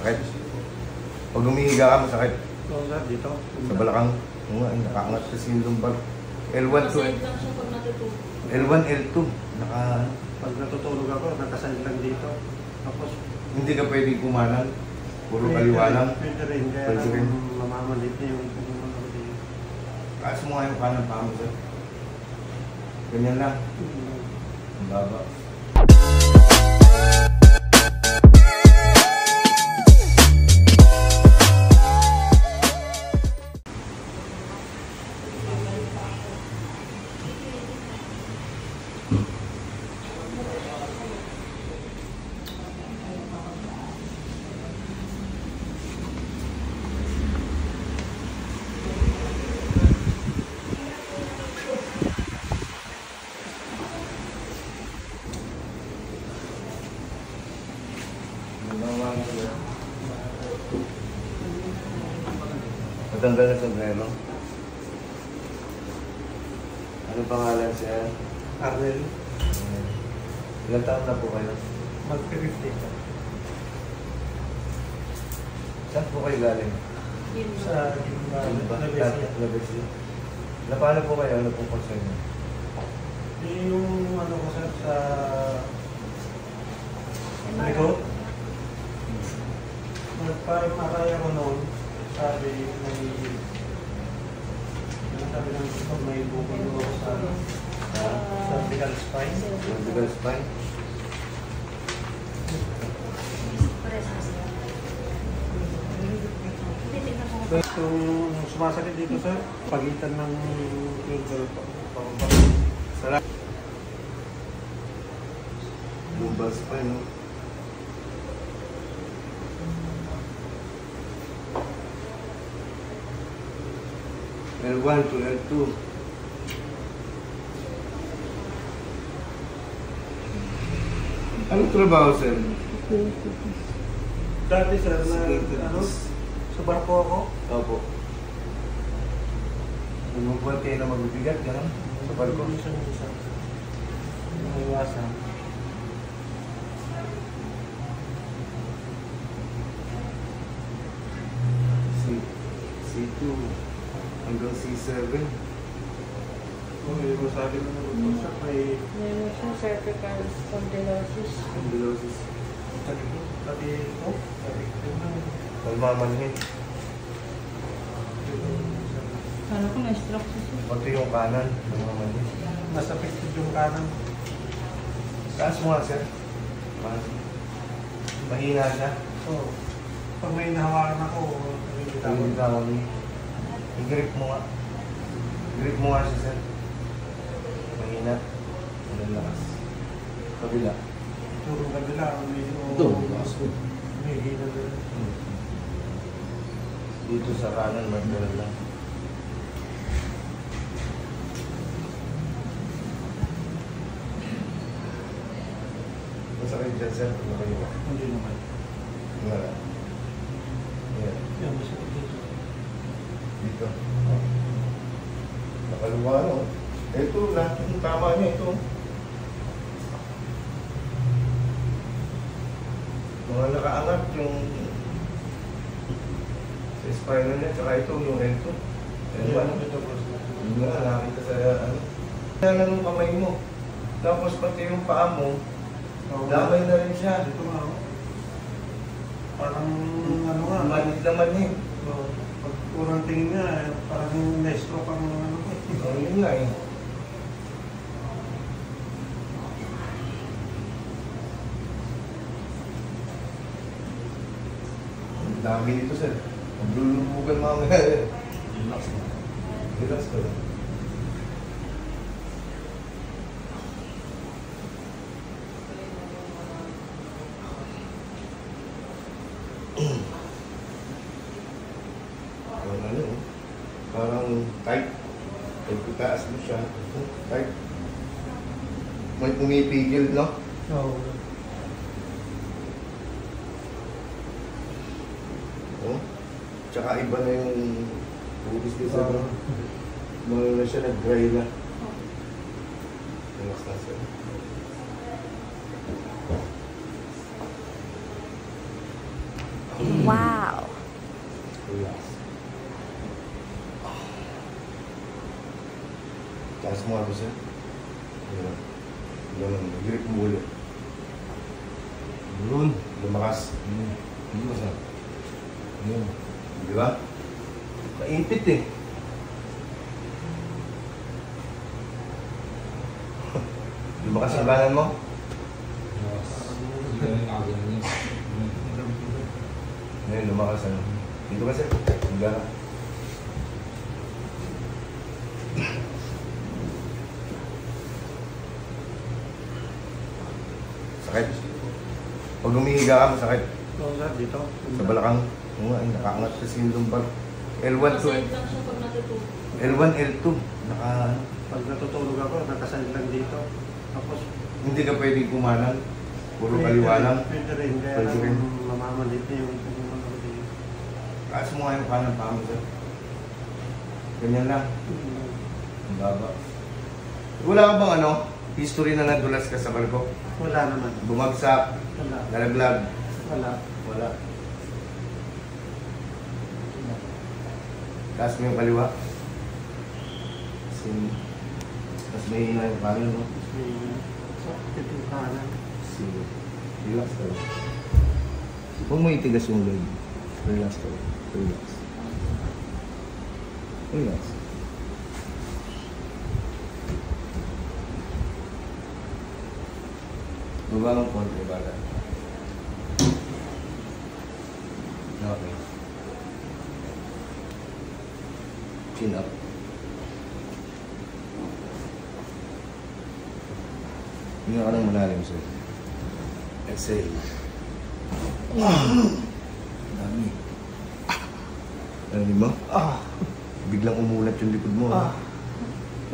Masakit. Pag humihiga ka, masakit. Oo sir, dito. Sa balakang. Oo nga, nakaangat kasi yung lumbar. L1 to Masayad lang siya pag natutulog. L1, L2. Pag natutulog ako, nakasayad lang dito. Tapos, Hindi ka pwedeng kumanan. Puro kaliwa lang. Pwede rin, kaya Pwede rin. mamamalit na yung Kaas mo nga yung kanan pa mo, sir. Ganyan lang. Ang baba. Matanggal na sombrero. Ano pangalan siya? Arnel. Ilang taon na po kayo? Mag-50 ka. Saan po kayo galing? Yun Sa Labesi. Na paano po kayo? Ano po sa inyo? yung ano ko sir, sa likod. Nagpa-MRI ako noon. Sabi ng doktor may bukol ko sa cervical spine. Cervical spine? Yung sumasakit dito sir, pagitan ng Sarap. Lumbar spine, no? L1 to L2. Anong trabaho, sir? dati sir na sa barko ako. Opo. Bumubuhat kayo na magbibigat, gano'n? Sa barko? Minsan. Iwasan. C2 hanggang C7. Yung sabi ko na sa may Meron siya cervical spondylosis. Spondylosis. Pati ito. Palmamanhin. Kala ko na-stroke siya. Pati yung kanan, palmamanhin. Nasa affected yung kanan. Taas mo nga, sir. Mahina siya. So, pag may nahawakan ako, Bitawan niyo. I-grip mo nga. Grip mo nga siya, sir. Mahina. Ang lakas. Kabila. turong kabila, may hina doon. Dito sa kanan, magdala lang. Masakit dyan, sir. Hindi naman. Wala. Ayan. Yan, masakit dito. Dito. Nakaluwa, no? Ito, lahat yung tama niya, ito. Mga nakaangat yung sa spinal niya, tsaka ito, yung L2. Ito, Yung nga, nakita sa ano. Kaya na nung kamay mo. Tapos pati yung paa mo, damay na rin siya. Ito nga, parang ano nga. Manit naman eh. Pag kurang tingin nga, parang na-stroke ang ano ko. Oh, yun nga eh. Ang dami nito, sir. Maglulumugan mamaya. Relax na. Relax ka lang. Parang tight. Pag itaas mo siya, tight. May pumipigil, no? Oo. Oh. Tsaka iba na yung pubis niya sa Malo na siya, nag-dry na. Relax na siya. Wow. Relax. Taas mo nga sir. Ganun. Ganun. Grip mo ulit. Ganun. Lumakas. Lumakas na. Ganun. Di ba? Kaipit eh. Lumakas ang banan mo? Ngayon, lumakas ano. Dito kasi. Higa ka. Sakit. Pag humihiga ka, masakit. Oo, sir, dito. Sa balakang. Oo nga, nakaangat kasi yung lumbar. L1 to Masayad lang siya pag natutulog. L1, L2. Naka, Pag natutulog ako, nakasalit lang dito. Tapos, hindi ka pwedeng kumanan. Puro kaliwa lang. Pwede rin, kaya Pwede rin. lang mamamalit na yung ano dito. Kaas mo nga yung kanan pa mo, sir. Ganyan lang. Ang baba. Wala ka bang ano? History na nadulas ka sa barko? Wala naman. Bumagsak, Wala. nalaglag. Wala. Wala. Taas mo yung kaliwa. Mas may hina yung kanan, no? May sakit yung kanan. Sige. Relax ka lang. Huwag mo itigas yung leg. Relax ka lang. Relax. Relax. Baba ng konti, baga. Okay. Chin up. Hinga ka ng malalim, sir. Exhale. Dami. Ano mo? Biglang umulat yung likod mo.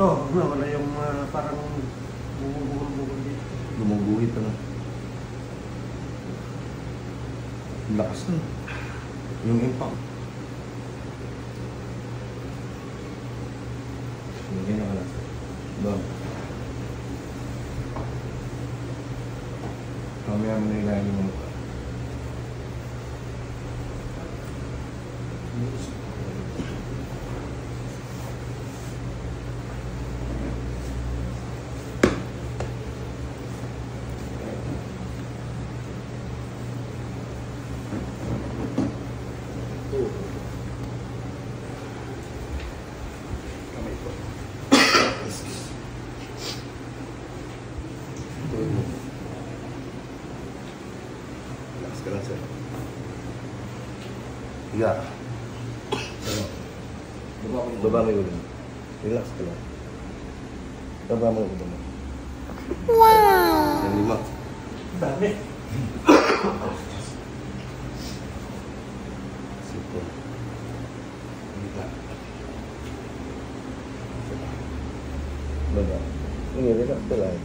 Oo, wala yung parang bumubugol dito. Lumuguhit na. Lakas na. Yung impact. Hindi na ka lang. Doon. Mamaya mo na ilalim mo pa. Kamay ko. Relax ka lang, sir. Higa. Baba mo yung ulo. Relax ka lang. Baba mo yung ulo mo. Wow! Yan, lima. Dami. Sito. Higa. Baba. Hindi, relax ka lang.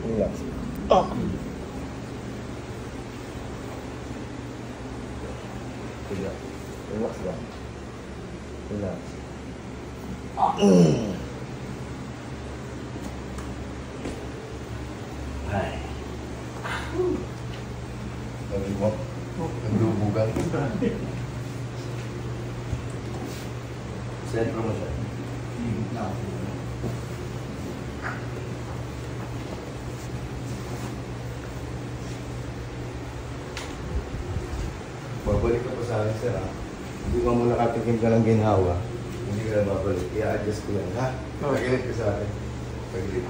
Relax. Higa. Relax lang. Relax. Ay. Sabi mo, naglubugan. Dami. Sentro mo siya. Babalik ka pa sa akin, sir, ha? Hindi ka mo nakatikim ka ng ginhawa. Hindi ka na babalik. I-adjust ko yan, ha? Pagilit ka sa akin. Pagilit.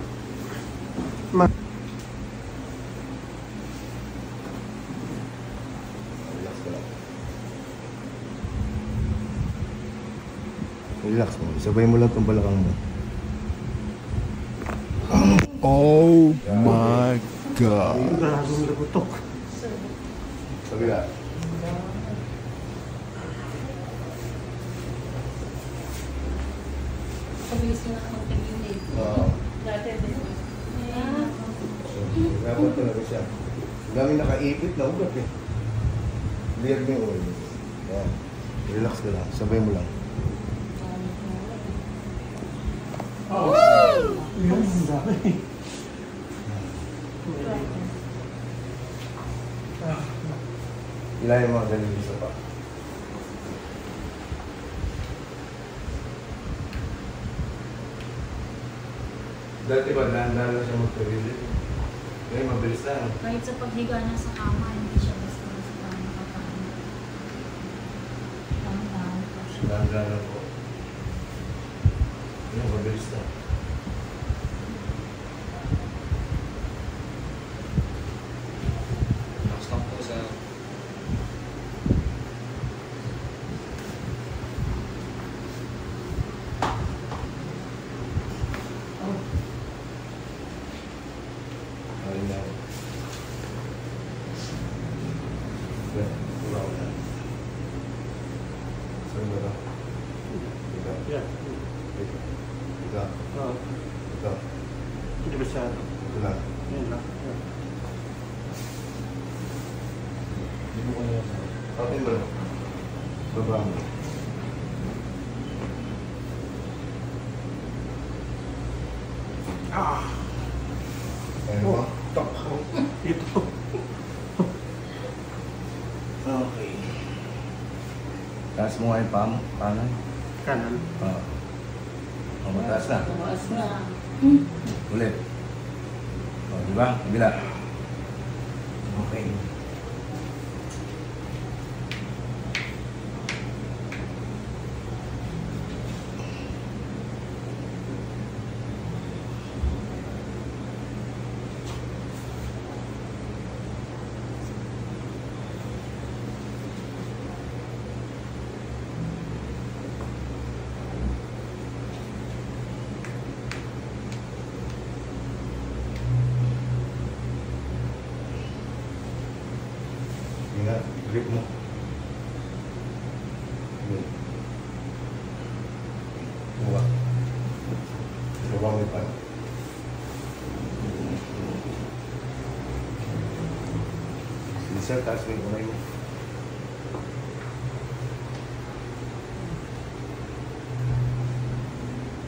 Relax ka lang. Relax mo. Sabay mo lang itong balakang mo. Oh my God. Gagong lagutok. Sabila. Pabilis na mag-tagilid. Oo. Dati din. Dapat talaga siya. Ang dami nakaipit na ugat eh. Clear mo yung oil. Yan. Relax ka lang. Sabay mo lang. Yan, ang dami. Ilan yung mga dalili sa pa? Dati ba, dahan-dahan lang siya magpabilis? Ngayon, mabilis lang. Kahit sa paghiga na sa kama, hindi siya basta nakakaano. Dahan-dahan pa siya. Dahan-dahan lang po. Ngayon, mabilis lang. Next lang po sa Ayun na. Okay, wala ko na. Saan ba ito? Ito. Yeah. Ito. Ito. Oo. Ito. Hindi masyado. Ito lang. Yan lang. Yan. hindi mo kaya sa Open ba? Baba mo. Ayun ba? Tok. Ito. Okay. Taas mo nga yung paa mo. Kanan. Kanan. Oo. Oh, mataas na. Tumaas na. Ulit. O, di ba? Kabila. Okay. Ingat, grip mo. Yun. Buka. Buka mo yung pan. Sige sir, taas mo yung kamay mo.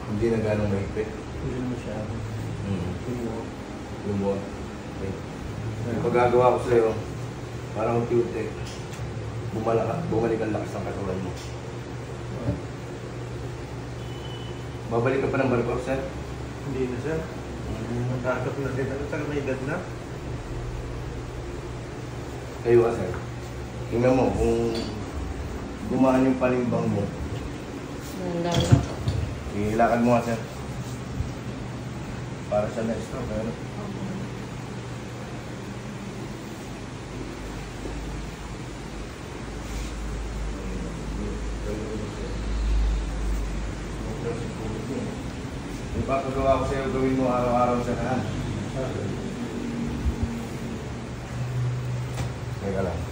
Hindi na ganong mahigpit. Hindi masyado. Tingnan. Lumuwag. Okay. Yung pagagawa ko sa'yo, parang unti-unti, bumalik ang lakas ng katawan mo. Babalik ka pa ng barko, sir? Hindi na sir. Matakot na din. Ano talaga may edad na? Kayo ka, sir. Tingnan mo, kung gumaan yung palimbang mo, Dahan-dahan na po. ilakad mo nga, sir. Para sa next stroke, ano? Yung papagawa ko sa'yo, gawin mo araw-araw sa kanan. Teka lang.